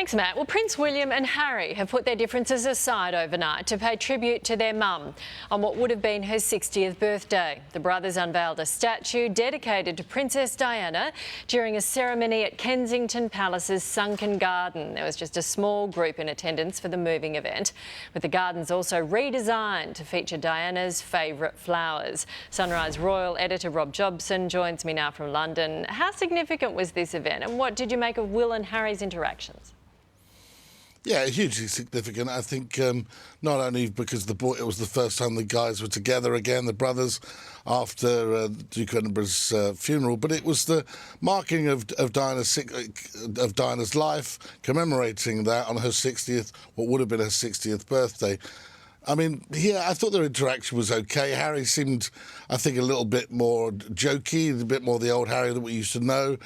Thanks, Matt. Well, Prince William and Harry have put their differences aside overnight to pay tribute to their mum on what would have been her 60th birthday. The brothers unveiled a statue dedicated to Princess Diana during a ceremony at Kensington Palace's sunken garden. There was just a small group in attendance for the moving event, with the gardens also redesigned to feature Diana's favourite flowers. Sunrise Royal editor Rob Jobson joins me now from London. How significant was this event, and what did you make of Will and Harry's interactions? Yeah, hugely significant. I think not only because it was the first time the guys were together again, the brothers, after Duke of Edinburgh's funeral, but it was the marking of Diana's life, commemorating that on her 60th, what would have been her 60th birthday. I mean, I thought their interaction was okay. Harry seemed, I think, a little bit more jokey, a bit more the old Harry that we used to know.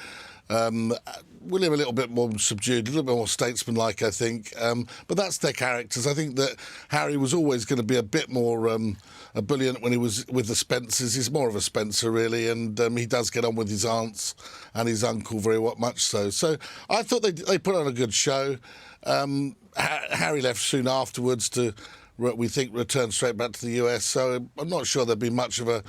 William a little bit more subdued, a little bit more statesmanlike, I think. But that's their characters. I think that Harry was always going to be a bit more ebullient when he was with the Spencers. He's more of a Spencer, really, and he does get on with his aunts and his uncle very much so. So I thought they put on a good show. Harry left soon afterwards to, we think, return straight back to the US. So I'm not sure there'd be much of a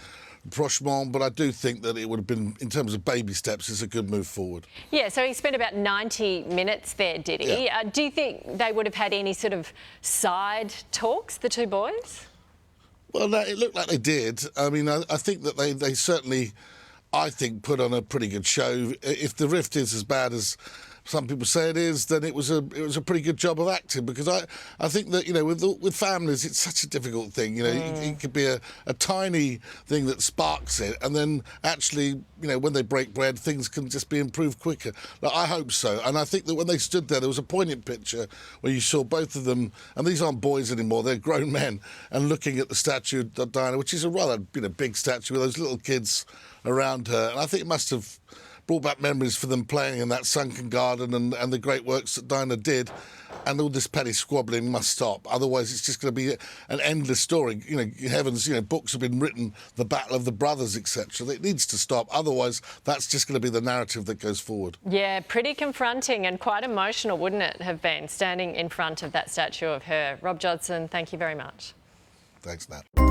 rapprochement, but I do think that it would have been, in terms of baby steps, it's a good move forward. Yeah, so he spent about 90 minutes there, did he? Yeah. Do you think they would have had any sort of side talks, the two boys? Well, no, it looked like they did. I mean, I think that they certainly, I think, put on a pretty good show. If the rift is as bad as some people say it is, then it was a pretty good job of acting, because I think that, you know, with families, it's such a difficult thing. You know, it could be a tiny thing that sparks it, and then actually, you know, when they break bread, things can just be improved quicker. Like, I hope so. And I think that when they stood there was a poignant picture where you saw both of them, and these aren't boys anymore, they're grown men, and looking at the statue of Diana, which is a rather, you know, big statue with those little kids around her. And I think it must have brought back memories for them playing in that sunken garden and the great works that Diana did. And all this petty squabbling must stop. Otherwise, it's just going to be an endless story. You know, heavens, you know, books have been written, the Battle of the Brothers, etc. It needs to stop. Otherwise, that's just going to be the narrative that goes forward. Yeah, pretty confronting and quite emotional, wouldn't it have been, standing in front of that statue of her? Rob Jobson, thank you very much. Thanks, Nat.